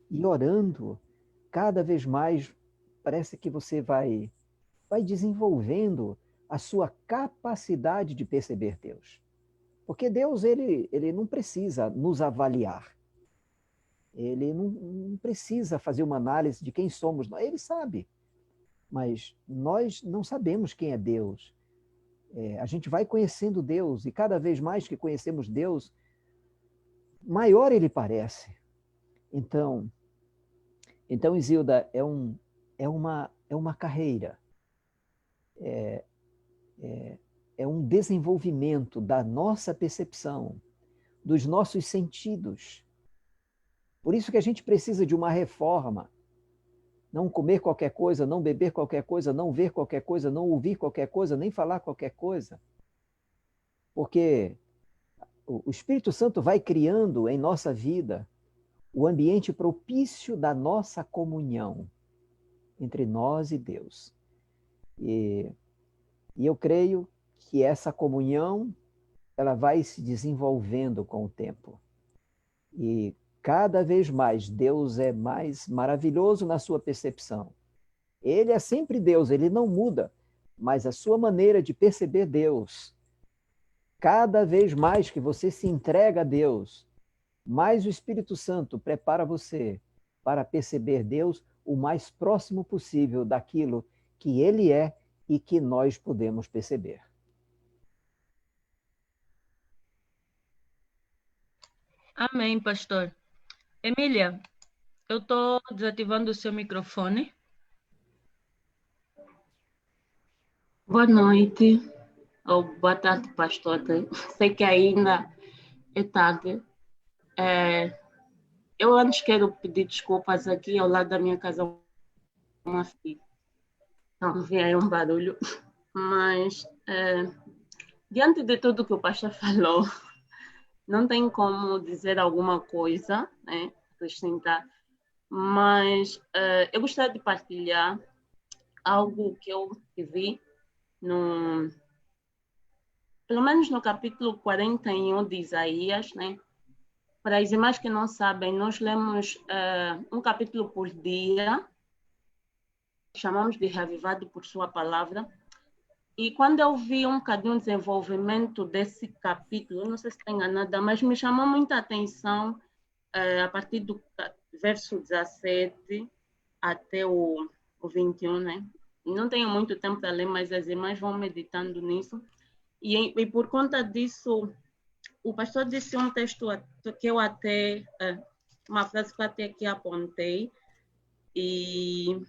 e orando, cada vez mais parece que você vai desenvolvendo a sua capacidade de perceber Deus. Porque Deus, ele não precisa nos avaliar. Ele não precisa fazer uma análise de quem somos. Ele sabe, mas nós não sabemos quem é Deus. A gente vai conhecendo Deus, e cada vez mais que conhecemos Deus, maior ele parece. Então Isilda, é uma carreira, é um desenvolvimento da nossa percepção, dos nossos sentidos. Por isso que a gente precisa de uma reforma. Não comer qualquer coisa, não beber qualquer coisa, não ver qualquer coisa, não ouvir qualquer coisa, nem falar qualquer coisa. porque o Espírito Santo vai criando em nossa vida o ambiente propício da nossa comunhão entre nós e Deus. E eu creio que essa comunhão ela vai se desenvolvendo com o tempo. E cada vez mais Deus é mais maravilhoso na sua percepção. Ele é sempre Deus, ele não muda, mas a sua maneira de perceber Deus, cada vez mais que você se entrega a Deus, mais o Espírito Santo prepara você para perceber Deus o mais próximo possível daquilo que ele é e que nós podemos perceber. Amém, pastor. Emília, eu estou desativando o seu microfone. Boa noite, ou boa tarde, pastor. Sei que ainda é tarde. Eu antes quero pedir desculpas aqui ao lado da minha casa, uma filha. Então, vi aí um barulho. Mas, diante de tudo que o pastor falou, não tem como dizer alguma coisa, né? Acrescentar. Mas eu gostaria de partilhar algo que eu vi pelo menos no capítulo 41 de Isaías, né? Para as irmãs que não sabem, nós lemos um capítulo por dia, chamamos de Reavivado por Sua Palavra. E quando eu vi um bocadinho o desenvolvimento desse capítulo, não sei se tem enganada, mas me chamou muita atenção a partir do verso 17 até o 21, né? Não tenho muito tempo para ler, mas as irmãs vão meditando nisso. E por conta disso, o pastor disse um texto que eu até, uma frase que eu até aqui apontei, e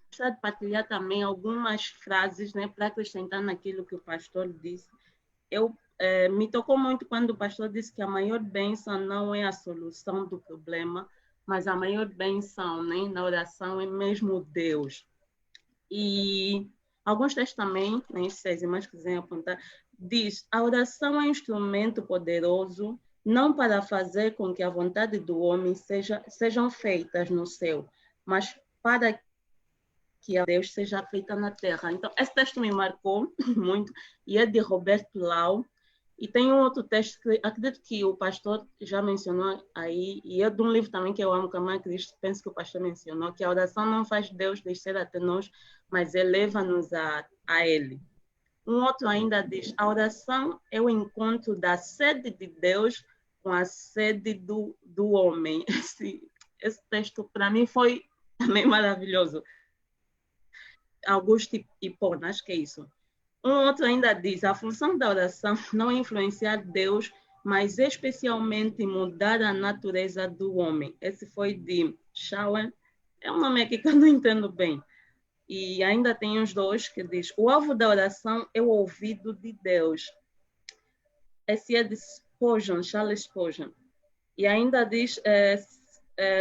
gostaria de partilhar também algumas frases, né, para acrescentar naquilo que o pastor disse. Me tocou muito quando o pastor disse que a maior bênção não é a solução do problema, mas a maior bênção, né, na oração é mesmo Deus. E alguns textos também, né, se as irmãs quiserem apontar, diz: a oração é um instrumento poderoso, não para fazer com que a vontade do homem sejam feitas no céu, mas para que a Deus seja feita na terra. Então, esse texto me marcou muito, e é de Roberto Lau. E tem um outro texto que acredito que o pastor já mencionou aí, e é de um livro também que eu amo, que a Cristo, penso que o pastor mencionou, que a oração não faz Deus descer até nós, mas eleva-nos a Ele. Um outro ainda diz: a oração é o encontro da sede de Deus com a sede do homem. Esse texto, para mim, foi também maravilhoso. Augusto Hipona, acho que é isso. Um outro ainda diz: a função da oração não é influenciar Deus, mas especialmente mudar a natureza do homem. Esse foi de Schauer. É um nome aqui que eu não entendo bem. E ainda tem os dois que diz: o alvo da oração é o ouvido de Deus. Esse é de Spurgeon, Charles Spurgeon. E ainda diz,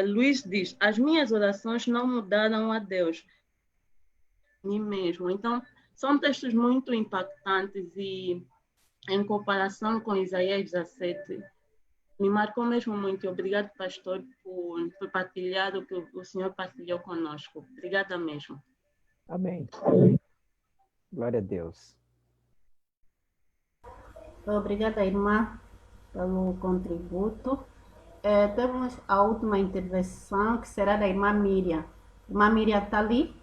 Luís diz: as minhas orações não mudaram a Deus, mim mesmo. Então, são textos muito impactantes e, em comparação com Isaías 17, me marcou mesmo muito. Obrigado, pastor, por partilhar o que o Senhor partilhou conosco. Obrigada mesmo. Amém. Glória a Deus. Obrigada, irmã, pelo contributo. Temos a última intervenção, que será da irmã Miriam. Irmã Miriam está ali?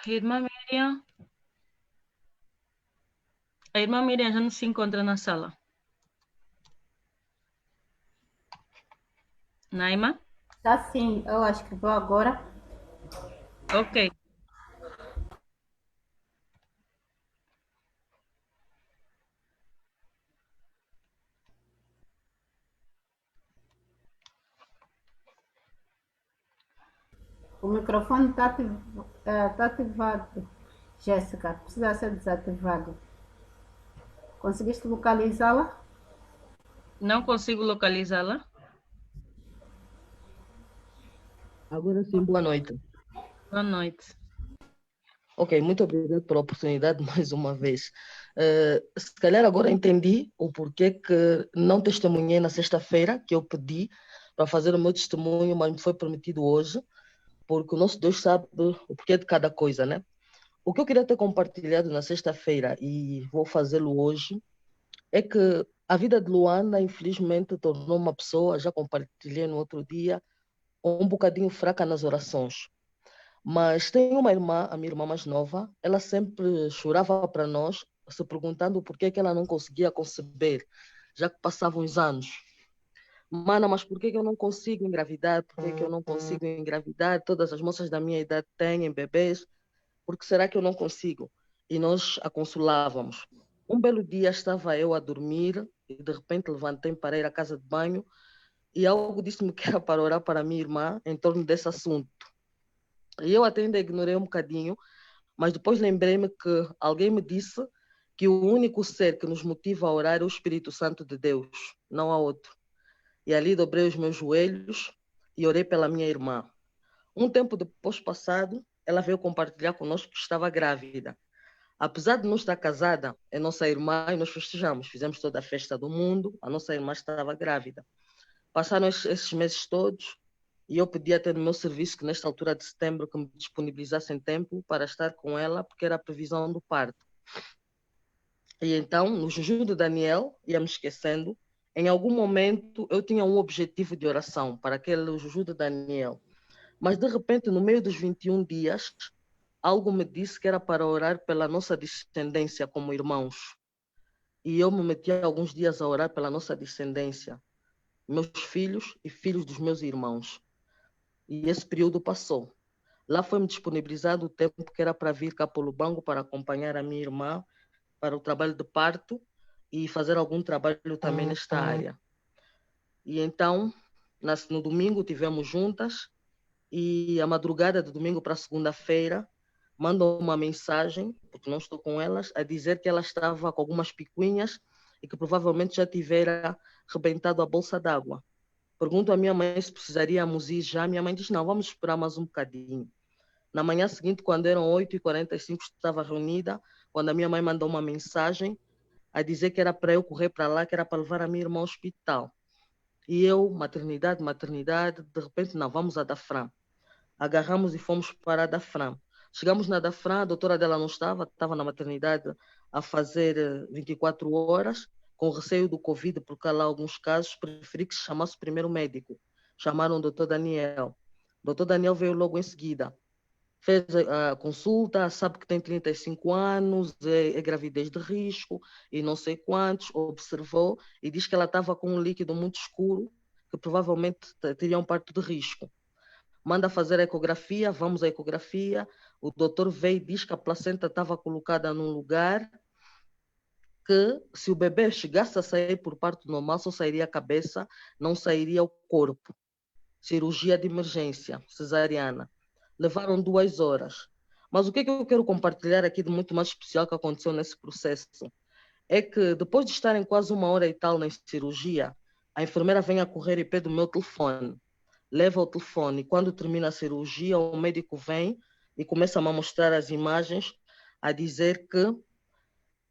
Irmã Miriam. A irmã Miriam já não se encontra na sala. Naima? Tá sim, eu acho que vou agora. Ok. O microfone está ativado, Jéssica, precisa ser desativado. Conseguiste localizá-la? Não consigo localizá-la. Agora sim, boa noite. Boa noite. Ok, muito obrigado pela oportunidade mais uma vez. Se calhar agora entendi o porquê que não testemunhei na sexta-feira, que eu pedi para fazer o meu testemunho, mas me foi permitido hoje, porque o nosso Deus sabe o porquê de cada coisa, né? O que eu queria ter compartilhado na sexta-feira e vou fazê-lo hoje é que a vida de Luana, infelizmente, tornou uma pessoa, já compartilhei no outro dia, um bocadinho fraca nas orações. Mas tem uma irmã, a minha irmã mais nova, ela sempre chorava para nós, se perguntando por que ela não conseguia conceber, já que passavam os anos. Mana, mas por que eu não consigo engravidar? Por que eu não consigo engravidar? Todas as moças da minha idade têm bebês. Por que será que eu não consigo? E nós a consolávamos. Um belo dia estava eu a dormir e de repente levantei para ir à casa de banho e algo disse-me que era para orar para a minha irmã em torno desse assunto. E eu até ainda ignorei um bocadinho, mas depois lembrei-me que alguém me disse que o único ser que nos motiva a orar é o Espírito Santo de Deus, não há outro. E ali dobrei os meus joelhos e orei pela minha irmã. Um tempo depois passado, ela veio compartilhar conosco que estava grávida. Apesar de não estar casada, é nossa irmã e nós festejamos, fizemos toda a festa do mundo, a nossa irmã estava grávida. Passaram esses meses todos e eu pedi até no meu serviço que nesta altura de setembro que me disponibilizassem tempo para estar com ela, porque era a previsão do parto. E então, no jejum de Daniel, ia me esquecendo, em algum momento eu tinha um objetivo de oração para aquele jejum de Daniel. Mas de repente, no meio dos 21 dias, algo me disse que era para orar pela nossa descendência como irmãos. E eu me meti alguns dias a orar pela nossa descendência, meus filhos e filhos dos meus irmãos. E esse período passou. Lá foi-me disponibilizado o tempo que era para vir cá para o Lubango para acompanhar a minha irmã para o trabalho de parto e fazer algum trabalho também nesta área. E então, no domingo, tivemos juntas e a madrugada de domingo para segunda-feira, mandam uma mensagem, porque não estou com elas, a dizer que ela estava com algumas picuinhas e que provavelmente já tivera rebentado a bolsa d'água. Pergunto à minha mãe se precisaríamos ir já. Minha mãe diz, não, vamos esperar mais um bocadinho. Na manhã seguinte, quando eram 8h45, estava reunida, quando a minha mãe mandou uma mensagem a dizer que era para eu correr para lá, que era para levar a minha irmã ao hospital. E eu, maternidade, de repente, não, vamos a Dafram. Agarramos e fomos para a Dafram. Chegamos na Dafram, a doutora dela não estava na maternidade a fazer 24 horas, com receio do Covid, porque há lá alguns casos, preferi que se chamasse o primeiro médico. Chamaram o doutor Daniel. O doutor Daniel veio logo em seguida. Fez a consulta, sabe que tem 35 anos, é gravidez de risco e não sei quantos, observou e diz que ela estava com um líquido muito escuro, que provavelmente teria um parto de risco. Manda fazer a ecografia, vamos à ecografia, o doutor veio e diz que a placenta estava colocada num lugar que se o bebê chegasse a sair por parto normal, só sairia a cabeça, não sairia o corpo. Cirurgia de emergência, cesariana. Levaram 2 horas. Mas o que eu quero compartilhar aqui de muito mais especial que aconteceu nesse processo é que depois de estarem quase 1 hora e tal na cirurgia, a enfermeira vem a correr e pede o meu telefone. Leva o telefone e quando termina a cirurgia, o médico vem e começa a me mostrar as imagens, a dizer que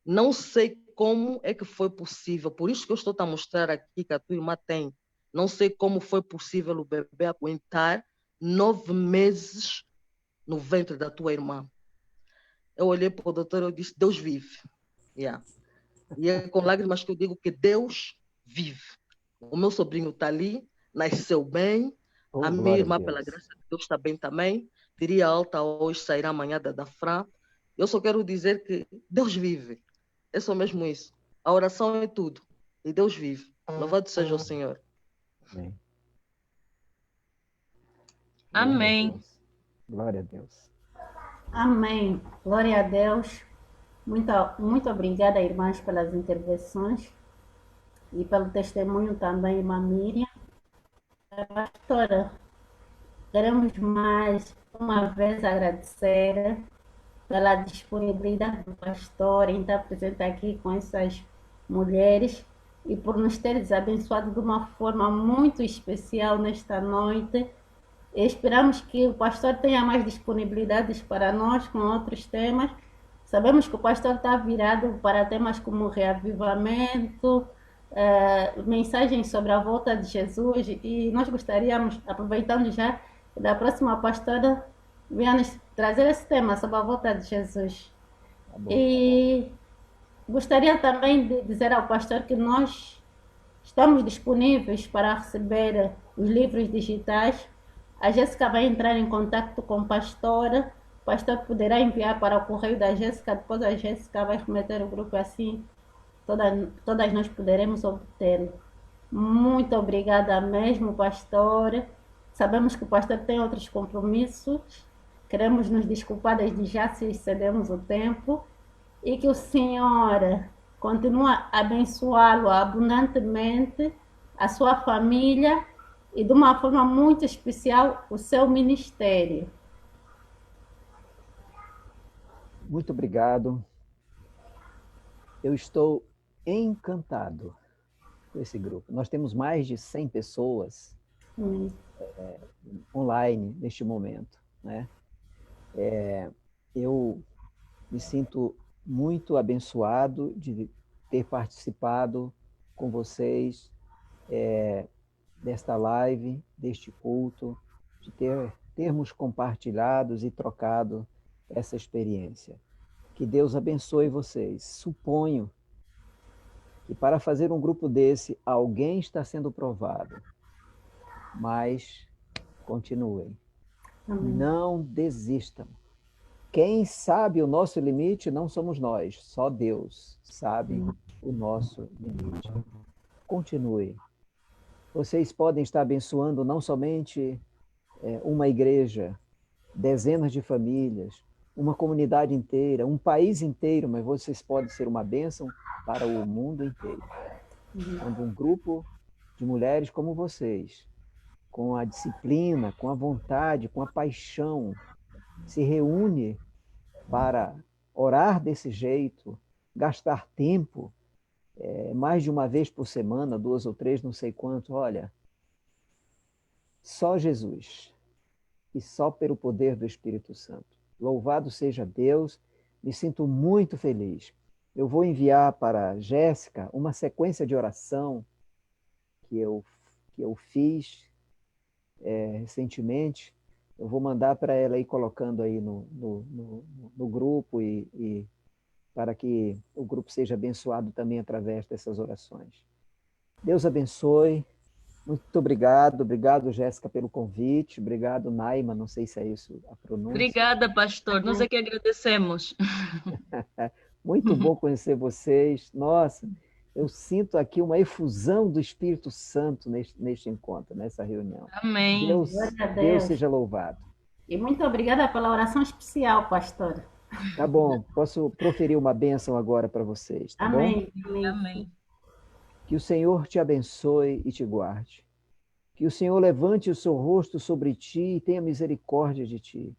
não sei como é que foi possível, por isso que eu estou a mostrar aqui que a tua irmã tem, não sei como foi possível o bebê aguentar 9 meses no ventre da tua irmã. Eu olhei para o doutor e disse, Deus vive. Yeah. E é com lágrimas que eu digo que Deus vive. O meu sobrinho está ali, nasceu bem, a minha irmã, pela graça de Deus, está bem também, teria alta hoje, sairá amanhã da Dafram. Eu só quero dizer que Deus vive. É só mesmo isso. A oração é tudo. E Deus vive. Louvado seja o Senhor. Amém. Amém. Glória a Deus. Amém. Glória a Deus. Muito obrigada, irmãs, pelas intervenções e pelo testemunho também, irmã Miriam. Pastora, queremos mais uma vez agradecer pela disponibilidade do pastor em estar presente aqui com essas mulheres e por nos teres abençoado de uma forma muito especial nesta noite. E esperamos que o pastor tenha mais disponibilidades para nós com outros temas. Sabemos que o pastor está virado para temas como reavivamento, mensagens sobre a volta de Jesus, e nós gostaríamos, aproveitando já, da próxima pastora venha nos trazer esse tema sobre a volta de Jesus. Tá bom. E gostaria também de dizer ao pastor que nós estamos disponíveis para receber os livros digitais. A Jéssica vai entrar em contato com o pastor poderá enviar para o correio da Jéssica, depois a Jéssica vai remeter o grupo, assim todas nós poderemos obter. Muito obrigada mesmo, pastor. Sabemos que o pastor tem outros compromissos. Queremos nos desculpar desde já se excedemos o tempo. E que o Senhor continue a abençoá-lo abundantemente, a sua família e, de uma forma muito especial, o seu ministério. Muito obrigado. Eu estou encantado com esse grupo. Nós temos mais de 100 pessoas online neste momento, né? Eu me sinto muito abençoado de ter participado com vocês desta live, deste culto, de termos compartilhado e trocado essa experiência. Que Deus abençoe vocês. Suponho que para fazer um grupo desse, alguém está sendo provado, mas continuem. Amém. Não desistam. Quem sabe o nosso limite não somos nós, só Deus sabe o nosso limite. Continue. Vocês podem estar abençoando não somente uma igreja, dezenas de famílias, uma comunidade inteira, um país inteiro, mas vocês podem ser uma bênção para o mundo inteiro. Quando um grupo de mulheres como vocês, com a disciplina, com a vontade, com a paixão, se reúne para orar desse jeito, gastar tempo, mais de uma vez por semana, 2 ou 3, não sei quanto, olha, só Jesus e só pelo poder do Espírito Santo. Louvado seja Deus, me sinto muito feliz. Eu vou enviar para a Jéssica uma sequência de oração que eu fiz recentemente. Eu vou mandar para ela ir colocando aí no grupo e para que o grupo seja abençoado também através dessas orações. Deus abençoe. Muito obrigado. Obrigado, Jéssica, pelo convite. Obrigado, Naima. Não sei se é isso a pronúncia. Obrigada, pastor. Nós é que agradecemos. Muito bom conhecer vocês. Nossa, eu sinto aqui uma efusão do Espírito Santo neste encontro, nessa reunião. Amém. Deus seja louvado. E muito obrigada pela oração especial, pastor. Tá bom, posso proferir uma bênção agora para vocês, tá Amém. bom? Amém. Que o Senhor te abençoe e te guarde. Que o Senhor levante o seu rosto sobre ti e tenha misericórdia de ti.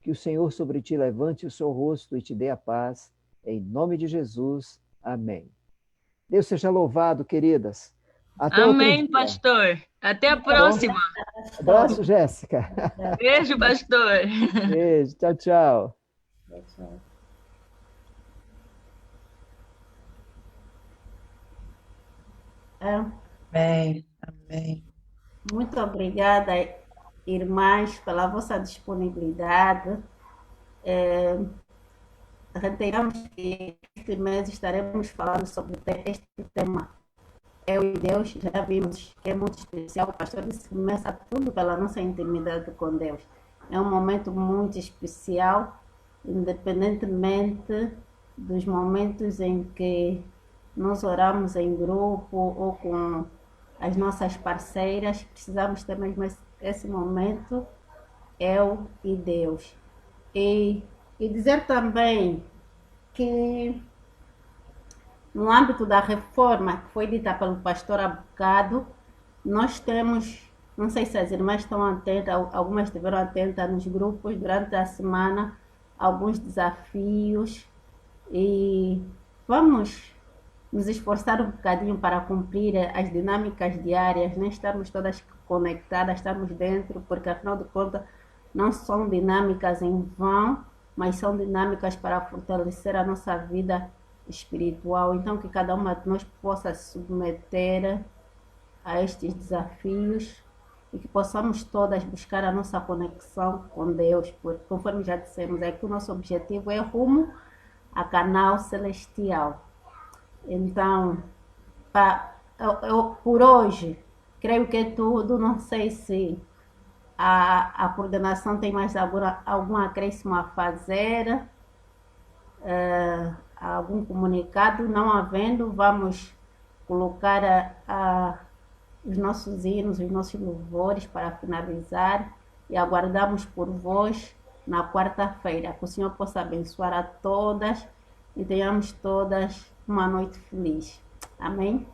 Que o Senhor sobre ti levante o seu rosto e te dê a paz. Em nome de Jesus. Amém. Deus seja louvado, queridas. Até Amém, pastor. Até a próxima. Abraço, Jéssica. Beijo, pastor. Beijo. Tchau, tchau. Amém. Amém. Muito obrigada, irmãs, pela vossa disponibilidade. Reiteramos que este mês estaremos falando sobre este tema. Eu e Deus, já vimos que é muito especial. O pastor disse que começa tudo pela nossa intimidade com Deus. É um momento muito especial, independentemente dos momentos em que nós oramos em grupo ou com as nossas parceiras, precisamos ter mesmo esse momento, eu e Deus. E dizer também que no âmbito da reforma que foi dita pelo pastor há bocado, nós temos, não sei se as irmãs estão atentas, algumas estiveram atentas nos grupos durante a semana, alguns desafios, e vamos nos esforçar um bocadinho para cumprir as dinâmicas diárias, né? Estarmos todas conectadas, estarmos dentro, porque afinal de contas não são dinâmicas em vão, mas são dinâmicas para fortalecer a nossa vida espiritual. Então, que cada uma de nós possa se submeter a estes desafios e que possamos todas buscar a nossa conexão com Deus, porque, conforme já dissemos aqui, o nosso objetivo é rumo a canal celestial. Então, por hoje, creio que é tudo. Não sei se a coordenação tem mais algum acréscimo a fazer, algum comunicado. Não havendo, vamos colocar os nossos hinos, os nossos louvores para finalizar e aguardamos por vós na quarta-feira. Que o Senhor possa abençoar a todas e tenhamos todas uma noite feliz. Amém?